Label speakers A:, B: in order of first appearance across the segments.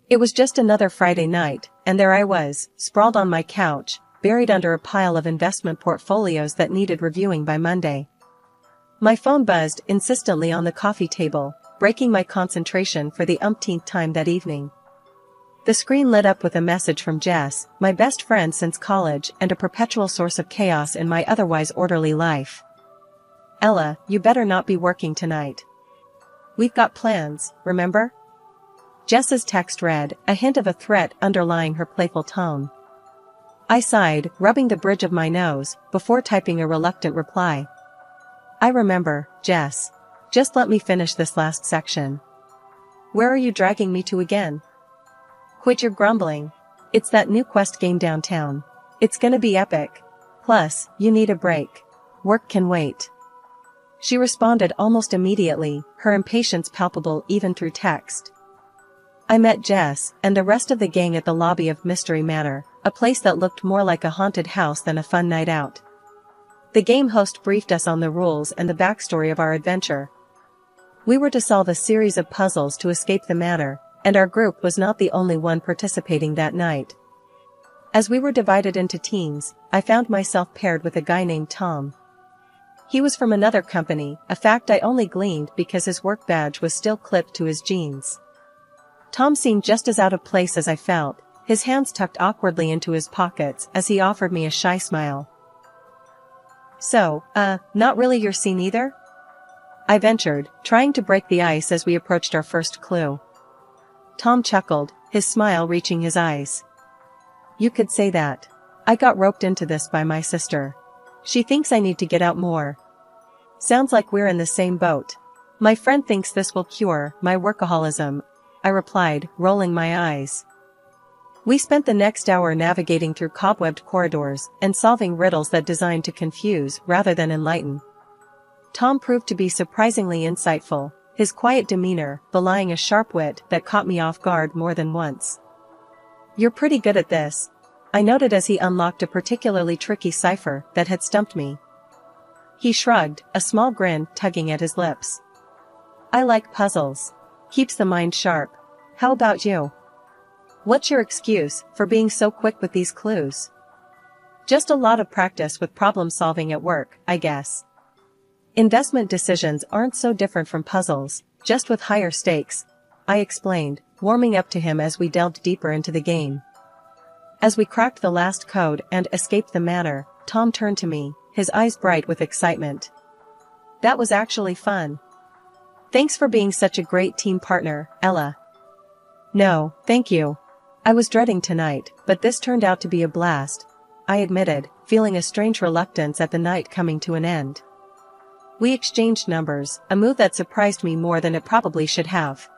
A: It was just another Friday night, and there I was, sprawled on my couch, buried under a pile of investment portfolios that needed reviewing by Monday. My phone buzzed insistently on the coffee table, breaking my concentration for the umpteenth time that evening. The screen lit up with a message from Jess, my best friend since college and a perpetual source of chaos in my otherwise orderly life. "Ella, you better not be working tonight. We've got plans, remember?" Jess's text read, a hint of a threat underlying her playful tone. I sighed, rubbing the bridge of my nose, before typing a reluctant reply. "I remember, Jess. Just let me finish this last section. Where are you dragging me to again?" "Quit your grumbling. It's that new Quest game downtown. It's gonna be epic. Plus, you need a break. Work can wait." She responded almost immediately, her impatience palpable even through text. I met Jess and the rest of the gang at the lobby of Mystery Manor, a place that looked more like a haunted house than a fun night out. The game host briefed us on the rules and the backstory of our adventure. We were to solve a series of puzzles to escape the manor, and our group was not the only one participating that night. As we were divided into teams, I found myself paired with a guy named Tom. He was from another company, a fact I only gleaned because his work badge was still clipped to his jeans. Tom seemed just as out of place as I felt, his hands tucked awkwardly into his pockets as he offered me a shy smile. "So, not really your scene either?" I ventured, trying to break the ice as we approached our first clue. Tom chuckled, his smile reaching his eyes. "You could say that. I got roped into this by my sister. She thinks I need to get out more." "Sounds like we're in the same boat. My friend thinks this will cure my workaholism," I replied, rolling my eyes. We spent the next hour navigating through cobwebbed corridors and solving riddles that designed to confuse rather than enlighten. Tom proved to be surprisingly insightful, his quiet demeanor belying a sharp wit that caught me off guard more than once. "You're pretty good at this," I noted as he unlocked a particularly tricky cipher that had stumped me. He shrugged, a small grin tugging at his lips. "I like puzzles. Keeps the mind sharp. How about you? What's your excuse for being so quick with these clues?" "Just a lot of practice with problem solving at work, I guess. Investment decisions aren't so different from puzzles, just with higher stakes," I explained, warming up to him as we delved deeper into the game. As we cracked the last code and escaped the manor, Tom turned to me, his eyes bright with excitement. "That was actually fun. Thanks for being such a great team partner, Ella." "No, thank you. I was dreading tonight, but this turned out to be a blast," I admitted, feeling a strange reluctance at the night coming to an end. We exchanged numbers, a move that surprised me more than it probably should have.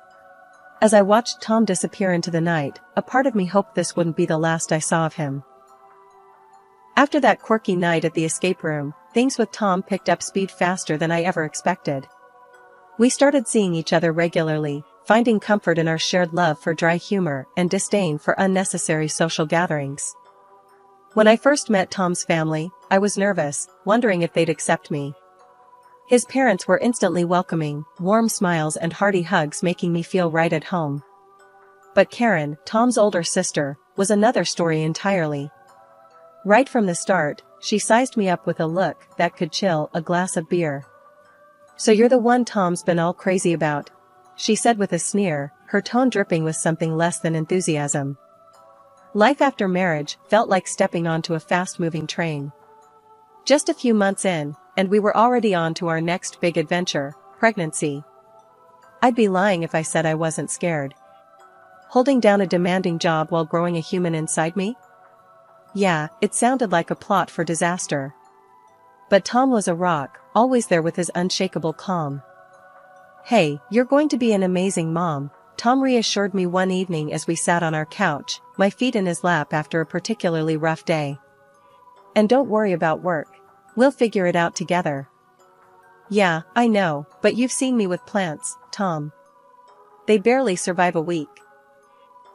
A: As I watched Tom disappear into the night, a part of me hoped this wouldn't be the last I saw of him. After that quirky night at the escape room, things with Tom picked up speed faster than I ever expected. We started seeing each other regularly, finding comfort in our shared love for dry humor and disdain for unnecessary social gatherings. When I first met Tom's family, I was nervous, wondering if they'd accept me. His parents were instantly welcoming, warm smiles and hearty hugs making me feel right at home. But Karen, Tom's older sister, was another story entirely. Right from the start, she sized me up with a look that could chill a glass of beer. "So you're the one Tom's been all crazy about," she said with a sneer, her tone dripping with something less than enthusiasm. Life after marriage felt like stepping onto a fast-moving train. Just a few months in, and we were already on to our next big adventure, pregnancy. I'd be lying if I said I wasn't scared. Holding down a demanding job while growing a human inside me? Yeah, it sounded like a plot for disaster. But Tom was a rock, always there with his unshakable calm. "Hey, you're going to be an amazing mom," Tom reassured me one evening as we sat on our couch, my feet in his lap after a particularly rough day. "And don't worry about work. We'll figure it out together." "Yeah, I know, but you've seen me with plants, Tom. They barely survive a week,"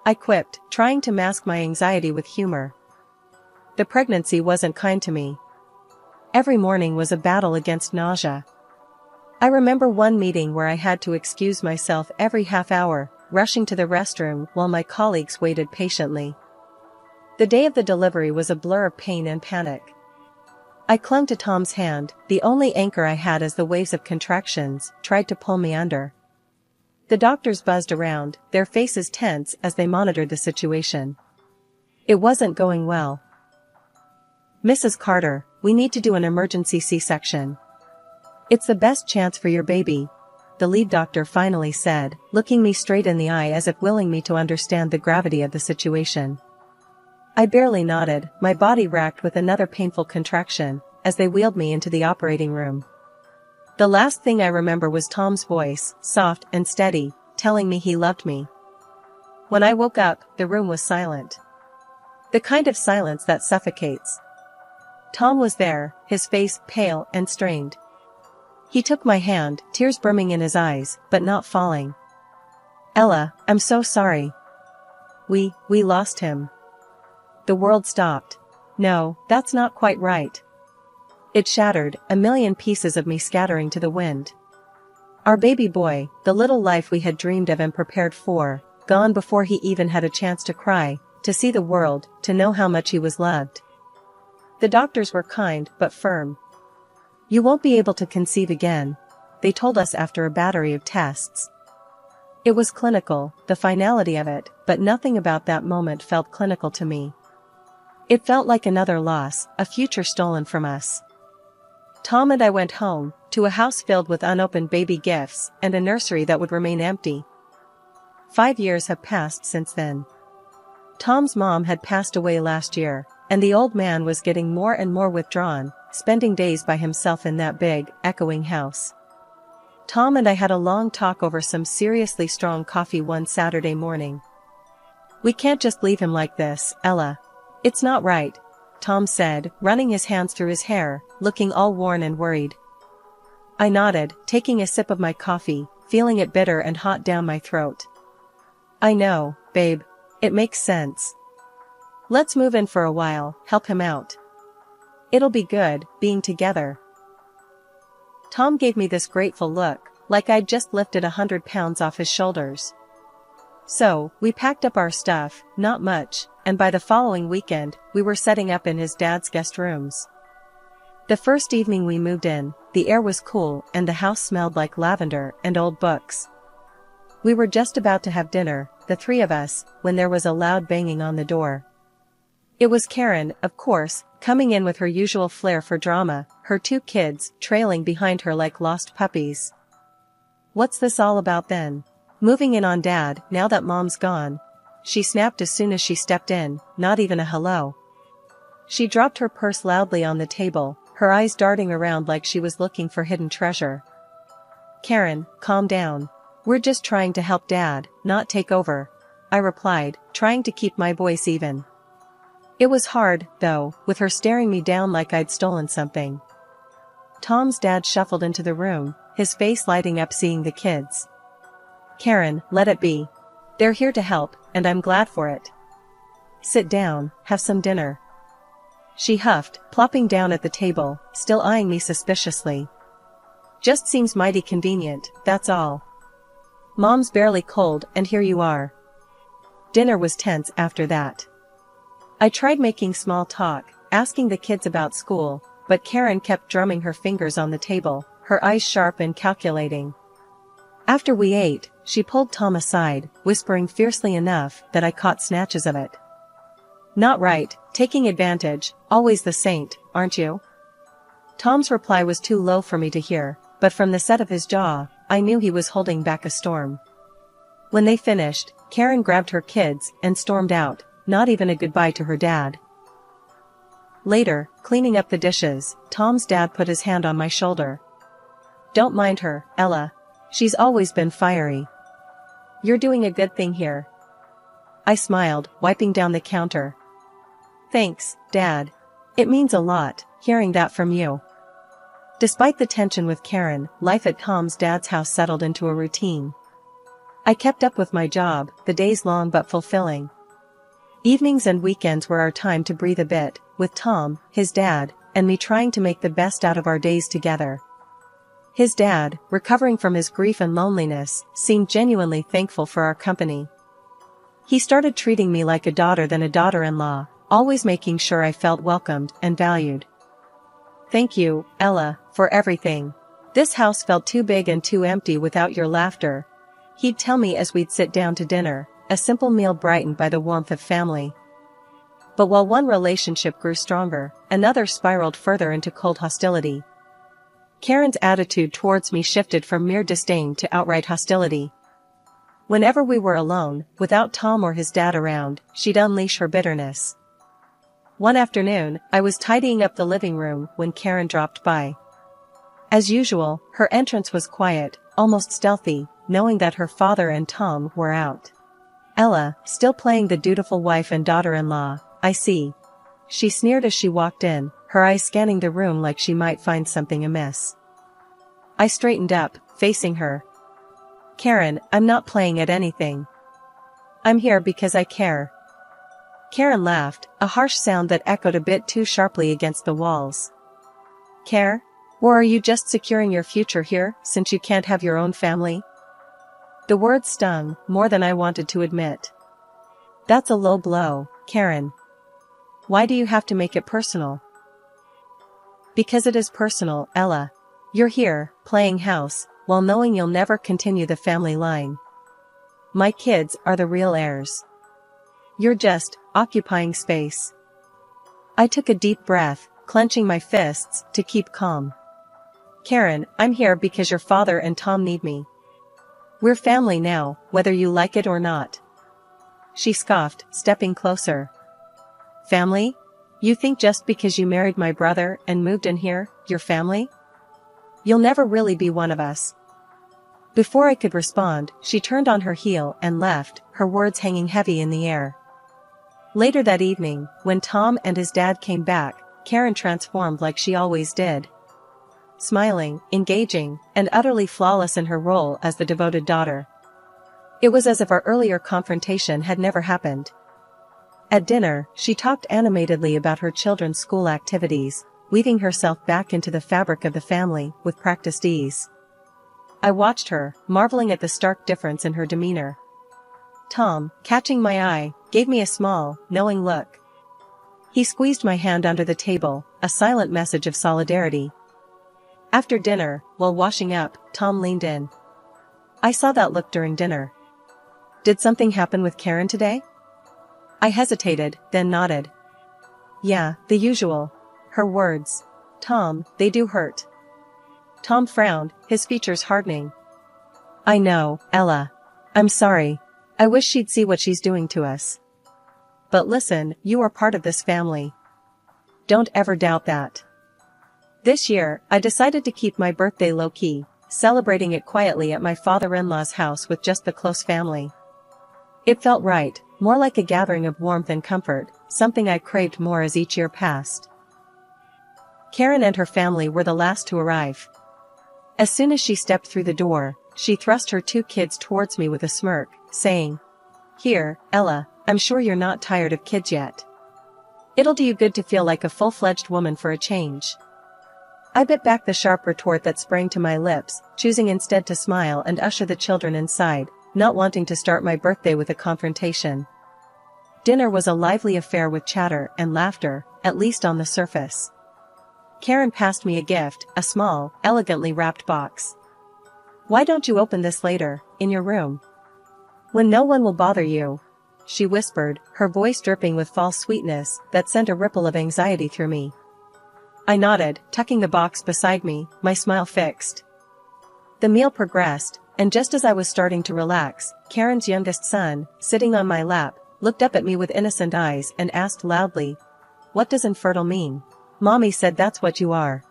A: I quipped, trying to mask my anxiety with humor. The pregnancy wasn't kind to me. Every morning was a battle against nausea. I remember one meeting where I had to excuse myself every half hour, rushing to the restroom while my colleagues waited patiently. The day of the delivery was a blur of pain and panic. I clung to Tom's hand, the only anchor I had as the waves of contractions tried to pull me under. The doctors buzzed around, their faces tense as they monitored the situation. It wasn't going well. "Mrs. Carter, we need to do an emergency C-section. It's the best chance for your baby," the lead doctor finally said, looking me straight in the eye as if willing me to understand the gravity of the situation. I barely nodded, my body racked with another painful contraction, as they wheeled me into the operating room. The last thing I remember was Tom's voice, soft and steady, telling me he loved me. When I woke up, the room was silent. The kind of silence that suffocates. Tom was there, his face pale and strained. He took my hand, tears brimming in his eyes, but not falling. "Ella, I'm so sorry. We lost him." The world stopped. No, that's not quite right. It shattered, a million pieces of me scattering to the wind. Our baby boy, the little life we had dreamed of and prepared for, gone before he even had a chance to cry, to see the world, to know how much he was loved. The doctors were kind but firm. "You won't be able to conceive again," they told us after a battery of tests. It was clinical, the finality of it, but nothing about that moment felt clinical to me. It felt like another loss, a future stolen from us. Tom and I went home, to a house filled with unopened baby gifts, and a nursery that would remain empty. 5 years have passed since then. Tom's mom had passed away last year, and the old man was getting more and more withdrawn, spending days by himself in that big, echoing house. Tom and I had a long talk over some seriously strong coffee one Saturday morning. "We can't just leave him like this, Ella. It's not right," Tom said, running his hands through his hair, looking all worn and worried. I nodded, taking a sip of my coffee, feeling it bitter and hot down my throat. "I know, babe. It makes sense. Let's move in for a while, help him out. It'll be good, being together." Tom gave me this grateful look, like I'd just lifted 100 pounds off his shoulders. So, we packed up our stuff, not much, and by the following weekend, we were setting up in his dad's guest rooms. The first evening we moved in, the air was cool and the house smelled like lavender and old books. We were just about to have dinner, the three of us, when there was a loud banging on the door. It was Karen, of course, coming in with her usual flair for drama, her 2 kids trailing behind her like lost puppies. "What's this all about then? Moving in on Dad, now that Mom's gone?" she snapped as soon as she stepped in, not even a hello. She dropped her purse loudly on the table, her eyes darting around like she was looking for hidden treasure. "Karen, calm down. We're just trying to help Dad, not take over," I replied, trying to keep my voice even. It was hard, though, with her staring me down like I'd stolen something. Tom's dad shuffled into the room, his face lighting up seeing the kids. "Karen, let it be. They're here to help, and I'm glad for it. Sit down, have some dinner," she huffed, plopping down at the table, still eyeing me suspiciously. "Just seems mighty convenient, that's all. Mom's barely cold and here you are." Dinner was tense after that. I tried making small talk, asking the kids about school, but Karen kept drumming her fingers on the table, her eyes sharp and calculating. After we ate, she pulled Tom aside, whispering fiercely enough that I caught snatches of it. "Not right, taking advantage, always the saint, aren't you?" Tom's reply was too low for me to hear, but from the set of his jaw, I knew he was holding back a storm. When they finished, Karen grabbed her kids and stormed out, not even a goodbye to her dad. Later, cleaning up the dishes, Tom's dad put his hand on my shoulder. "Don't mind her, Ella. She's always been fiery. You're doing a good thing here." I smiled, wiping down the counter. "Thanks, Dad. It means a lot, hearing that from you." Despite the tension with Karen, life at Tom's dad's house settled into a routine. I kept up with my job, the days long but fulfilling. Evenings and weekends were our time to breathe a bit, with Tom, his dad, and me trying to make the best out of our days together. His dad, recovering from his grief and loneliness, seemed genuinely thankful for our company. He started treating me like a daughter than a daughter-in-law, always making sure I felt welcomed and valued. "Thank you, Ella, for everything. This house felt too big and too empty without your laughter," he'd tell me as we'd sit down to dinner, a simple meal brightened by the warmth of family. But while one relationship grew stronger, another spiraled further into cold hostility. Karen's attitude towards me shifted from mere disdain to outright hostility. Whenever we were alone, without Tom or his dad around, she'd unleash her bitterness. One afternoon, I was tidying up the living room when Karen dropped by. As usual, her entrance was quiet, almost stealthy, knowing that her father and Tom were out. "Ella, still playing the dutiful wife and daughter-in-law, I see," she sneered as she walked in, her eyes scanning the room like she might find something amiss. I straightened up, facing her. "Karen, I'm not playing at anything. I'm here because I care." Karen laughed, a harsh sound that echoed a bit too sharply against the walls. "Care? Or are you just securing your future here, since you can't have your own family?" The words stung, more than I wanted to admit. "That's a low blow, Karen. Why do you have to make it personal?" "Because it is personal, Ella. You're here, playing house, while knowing you'll never continue the family line. My kids are the real heirs. You're just occupying space." I took a deep breath, clenching my fists to keep calm. "Karen, I'm here because your father and Tom need me. We're family now, whether you like it or not." She scoffed, stepping closer. "Family? You think just because you married my brother and moved in here, you're family? You'll never really be one of us." Before I could respond, she turned on her heel and left, her words hanging heavy in the air. Later that evening, when Tom and his dad came back, Karen transformed like she always did. Smiling, engaging, and utterly flawless in her role as the devoted daughter. It was as if our earlier confrontation had never happened. At dinner, she talked animatedly about her children's school activities, weaving herself back into the fabric of the family with practiced ease. I watched her, marveling at the stark difference in her demeanor. Tom, catching my eye, gave me a small, knowing look. He squeezed my hand under the table, a silent message of solidarity. After dinner, while washing up, Tom leaned in. "I saw that look during dinner. Did something happen with Karen today?" I hesitated, then nodded. "Yeah, the usual. Her words. Tom, they do hurt." Tom frowned, his features hardening. "I know, Ella. I'm sorry. I wish she'd see what she's doing to us. But listen, you are part of this family. Don't ever doubt that." This year, I decided to keep my birthday low-key, celebrating it quietly at my father-in-law's house with just the close family. It felt right, more like a gathering of warmth and comfort, something I craved more as each year passed. Karen and her family were the last to arrive. As soon as she stepped through the door, she thrust her two kids towards me with a smirk, saying, "Here, Ella, I'm sure you're not tired of kids yet. It'll do you good to feel like a full-fledged woman for a change." I bit back the sharp retort that sprang to my lips, choosing instead to smile and usher the children inside, not wanting to start my birthday with a confrontation. Dinner was a lively affair with chatter and laughter, at least on the surface. Karen passed me a gift, a small, elegantly wrapped box. "Why don't you open this later, in your room? When no one will bother you," she whispered, her voice dripping with false sweetness that sent a ripple of anxiety through me. I nodded, tucking the box beside me, my smile fixed. The meal progressed, and just as I was starting to relax, Karen's youngest son, sitting on my lap, looked up at me with innocent eyes and asked loudly, "What does infertile mean?" "Mommy said that's what you are."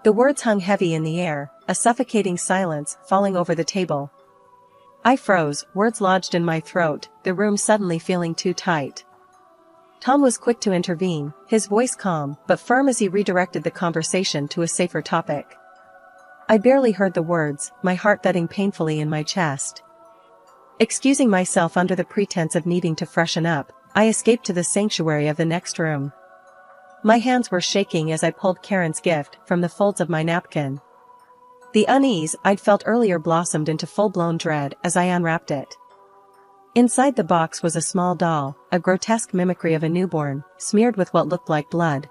A: The words hung heavy in the air, a suffocating silence falling over the table. I froze, words lodged in my throat, the room suddenly feeling too tight. Tom was quick to intervene, his voice calm but firm as he redirected the conversation to a safer topic. I barely heard the words, my heart thudding painfully in my chest. Excusing myself under the pretense of needing to freshen up, I escaped to the sanctuary of the next room. My hands were shaking as I pulled Karen's gift from the folds of my napkin. The unease I'd felt earlier blossomed into full-blown dread as I unwrapped it. Inside the box was a small doll, a grotesque mimicry of a newborn, smeared with what looked like blood.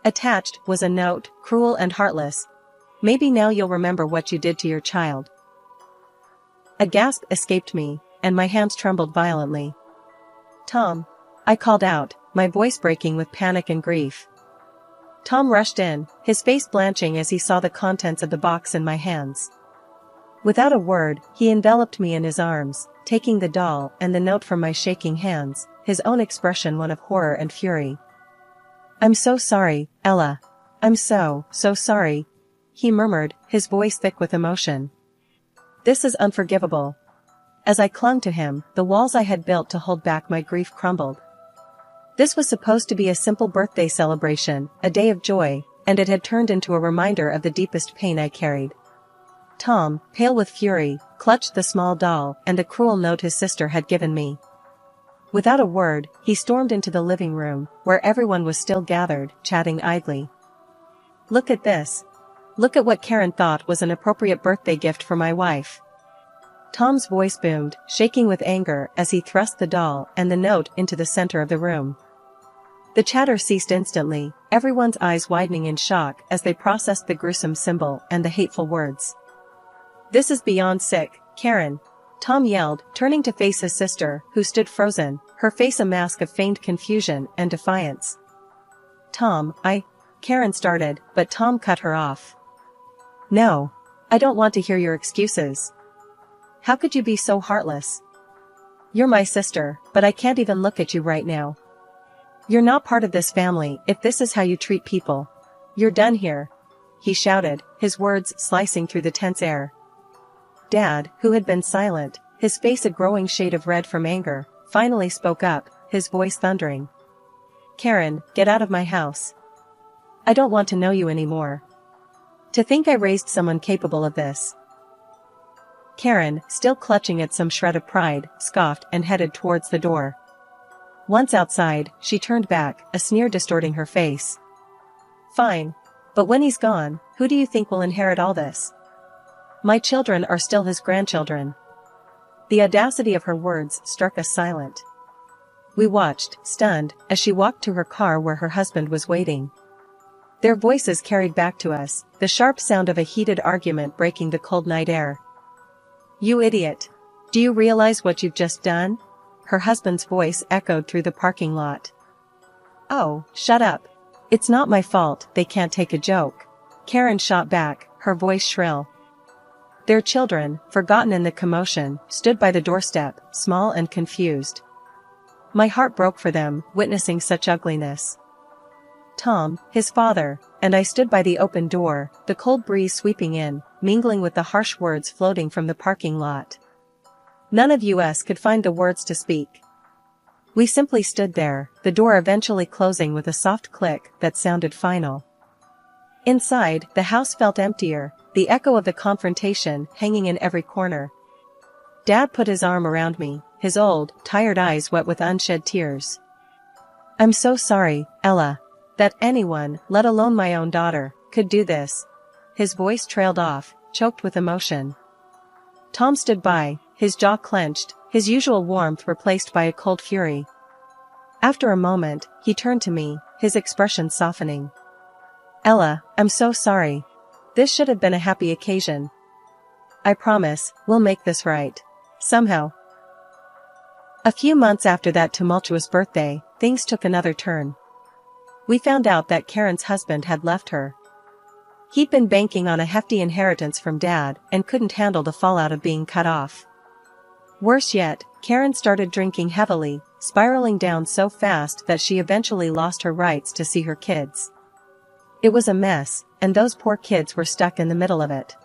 A: Attached was a note, cruel and heartless. Maybe now you'll remember what you did to your child. A gasp escaped me, and my hands trembled violently. Tom! I called out, my voice breaking with panic and grief. Tom rushed in, his face blanching as he saw the contents of the box in my hands. Without a word, he enveloped me in his arms, taking the doll and the note from my shaking hands, his own expression one of horror and fury. "I'm so sorry, Ella. I'm so sorry," he murmured, his voice thick with emotion. "This is unforgivable." As I clung to him, the walls I had built to hold back my grief crumbled. This was supposed to be a simple birthday celebration, a day of joy, and it had turned into a reminder of the deepest pain I carried. Tom, pale with fury, clutched the small doll and the cruel note his sister had given me. Without a word, he stormed into the living room, where everyone was still gathered, chatting idly. "Look at this. Look at what Karen thought was an appropriate birthday gift for my wife." Tom's voice boomed, shaking with anger as he thrust the doll and the note into the center of the room. The chatter ceased instantly, everyone's eyes widening in shock as they processed the gruesome symbol and the hateful words. "This is beyond sick, Karen," Tom yelled, turning to face his sister, who stood frozen, her face a mask of feigned confusion and defiance. "Tom, Karen started, but Tom cut her off. "No. I don't want to hear your excuses. How could you be so heartless? You're my sister, but I can't even look at you right now. You're not part of this family if this is how you treat people. You're done here," he shouted, his words slicing through the tense air. Dad, who had been silent, his face a growing shade of red from anger, finally spoke up, his voice thundering. "Karen, get out of my house. I don't want to know you anymore. To think I raised someone capable of this." Karen, still clutching at some shred of pride, scoffed and headed towards the door. Once outside, she turned back, a sneer distorting her face. "Fine. But when he's gone, who do you think will inherit all this? My children are still his grandchildren." The audacity of her words struck us silent. We watched, stunned, as she walked to her car where her husband was waiting. Their voices carried back to us, the sharp sound of a heated argument breaking the cold night air. "You idiot. Do you realize what you've just done?" Her husband's voice echoed through the parking lot. "Oh, shut up. It's not my fault they can't take a joke," Karen shot back, her voice shrill. Their children, forgotten in the commotion, stood by the doorstep, small and confused. My heart broke for them, witnessing such ugliness. Tom, his father, and I stood by the open door, the cold breeze sweeping in, mingling with the harsh words floating from the parking lot. None of us could find the words to speak. We simply stood there, the door eventually closing with a soft click that sounded final. Inside, the house felt emptier, the echo of the confrontation hanging in every corner. Dad put his arm around me, his old, tired eyes wet with unshed tears. "I'm so sorry, Ella. That anyone, let alone my own daughter, could do this." His voice trailed off, choked with emotion. Tom stood by, his jaw clenched, his usual warmth replaced by a cold fury. After a moment, he turned to me, his expression softening. "Ella, I'm so sorry. This should have been a happy occasion. I promise, we'll make this right. Somehow." A few months after that tumultuous birthday, things took another turn. We found out that Karen's husband had left her. He'd been banking on a hefty inheritance from Dad and couldn't handle the fallout of being cut off. Worse yet, Karen started drinking heavily, spiraling down so fast that she eventually lost her rights to see her kids. It was a mess, and those poor kids were stuck in the middle of it.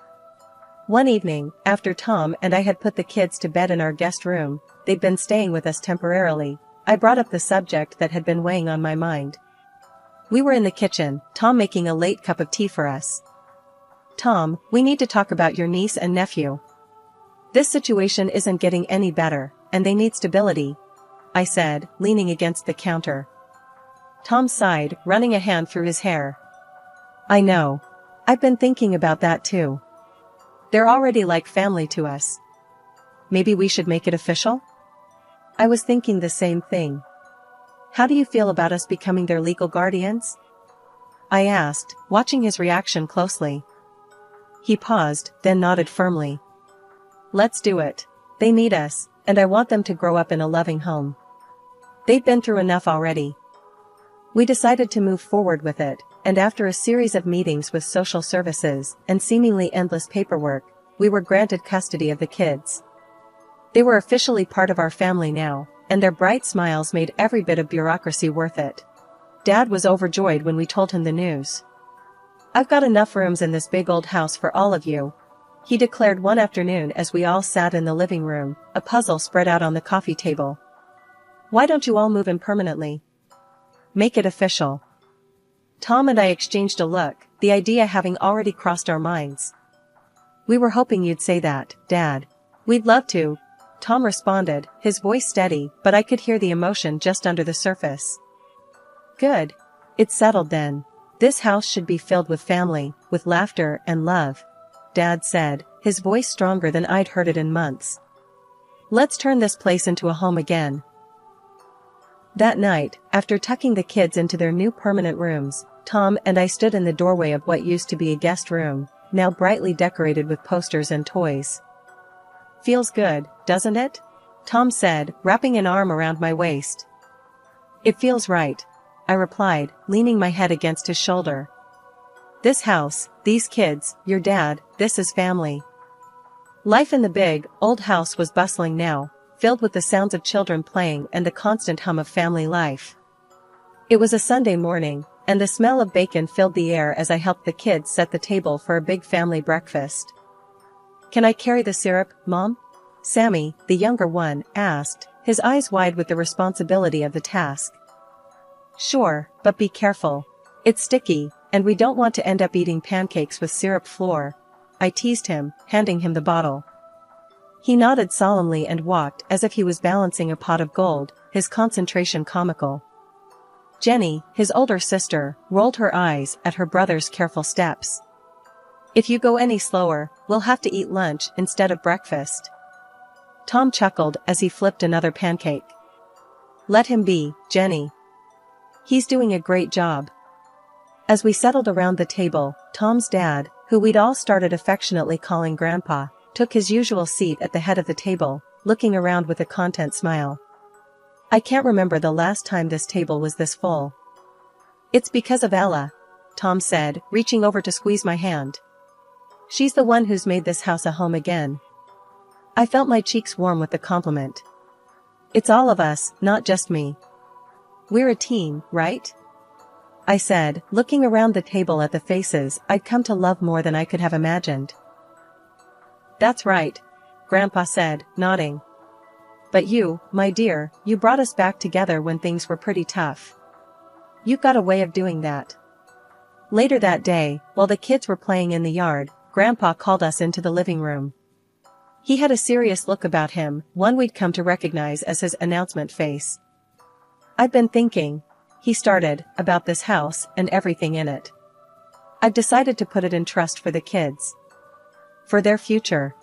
A: One evening, after Tom and I had put the kids to bed in our guest room, they'd been staying with us temporarily, I brought up the subject that had been weighing on my mind. We were in the kitchen, Tom making a late cup of tea for us. "Tom, we need to talk about your niece and nephew. This situation isn't getting any better, and they need stability," I said, leaning against the counter. Tom sighed, running a hand through his hair. "I know. I've been thinking about that too. They're already like family to us. Maybe we should make it official? I was thinking the same thing. How do you feel about us becoming their legal guardians? I asked, watching his reaction closely. He paused, then nodded firmly. Let's do it. They need us, and I want them to grow up in a loving home. They've been through enough already. We decided to move forward with it, and after a series of meetings with social services and seemingly endless paperwork, we were granted custody of the kids. They were officially part of our family now, and their bright smiles made every bit of bureaucracy worth it. Dad was overjoyed when we told him the news. I've got enough rooms in this big old house for all of you, he declared one afternoon as we all sat in the living room, a puzzle spread out on the coffee table. Why don't you all move in permanently? Make it official. Tom and I exchanged a look, the idea having already crossed our minds. We were hoping you'd say that, Dad. We'd love to, Tom responded, his voice steady, but I could hear the emotion just under the surface. Good. It's settled then. This house should be filled with family, with laughter and love, Dad said, his voice stronger than I'd heard it in months. Let's turn this place into a home again. That night, after tucking the kids into their new permanent rooms, Tom and I stood in the doorway of what used to be a guest room, now brightly decorated with posters and toys. Feels good, doesn't it? Tom said, wrapping an arm around my waist. It feels right, I replied, leaning my head against his shoulder. This house, these kids, your dad, this is family. Life in the big, old house was bustling now, filled with the sounds of children playing and the constant hum of family life. It was a Sunday morning, and the smell of bacon filled the air as I helped the kids set the table for a big family breakfast. Can I carry the syrup, Mom? Sammy, the younger one, asked, his eyes wide with the responsibility of the task. Sure, but be careful. It's sticky, and we don't want to end up eating pancakes with syrup flour, I teased him, handing him the bottle. He nodded solemnly and walked as if he was balancing a pot of gold, his concentration comical. Jenny, his older sister, rolled her eyes at her brother's careful steps. If you go any slower, we'll have to eat lunch instead of breakfast. Tom chuckled as he flipped another pancake. Let him be, Jenny. He's doing a great job. As we settled around the table, Tom's dad, who we'd all started affectionately calling Grandpa, took his usual seat at the head of the table, looking around with a content smile. I can't remember the last time this table was this full. It's because of Ella, Tom said, reaching over to squeeze my hand. She's the one who's made this house a home again. I felt my cheeks warm with the compliment. It's all of us, not just me. We're a team, right? I said, looking around the table at the faces I'd come to love more than I could have imagined. That's right, Grandpa said, nodding. But you, my dear, you brought us back together when things were pretty tough. You've got a way of doing that. Later that day, while the kids were playing in the yard, Grandpa called us into the living room. He had a serious look about him, one we'd come to recognize as his announcement face. I've been thinking, he started, about this house and everything in it. I've decided to put it in trust for the kids. For their future.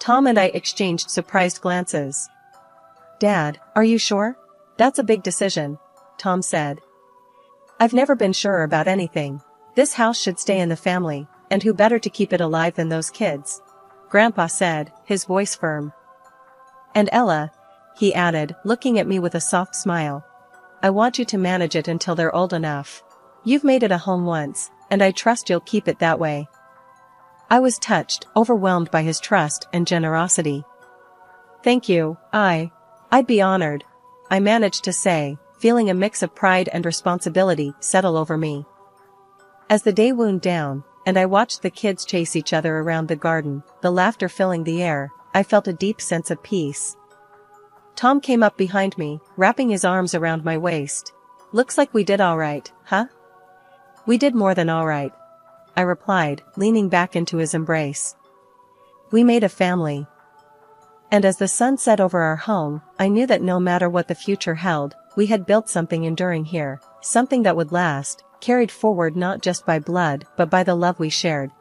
A: Tom and I exchanged surprised glances. Dad, are you sure? That's a big decision, Tom said. I've never been sure about anything. This house should stay in the family, and who better to keep it alive than those kids? Grandpa said, his voice firm. And Ella, he added, looking at me with a soft smile. I want you to manage it until they're old enough. You've made it a home once, and I trust you'll keep it that way. I was touched, overwhelmed by his trust and generosity. Thank you, I'd be honored, I managed to say, feeling a mix of pride and responsibility settle over me. As the day wound down, and I watched the kids chase each other around the garden, the laughter filling the air, I felt a deep sense of peace. Tom came up behind me, wrapping his arms around my waist. Looks like we did all right, huh? We did more than all right, I replied, leaning back into his embrace. We made a family. And as the sun set over our home, I knew that no matter what the future held, we had built something enduring here, something that would last, carried forward not just by blood but by the love we shared.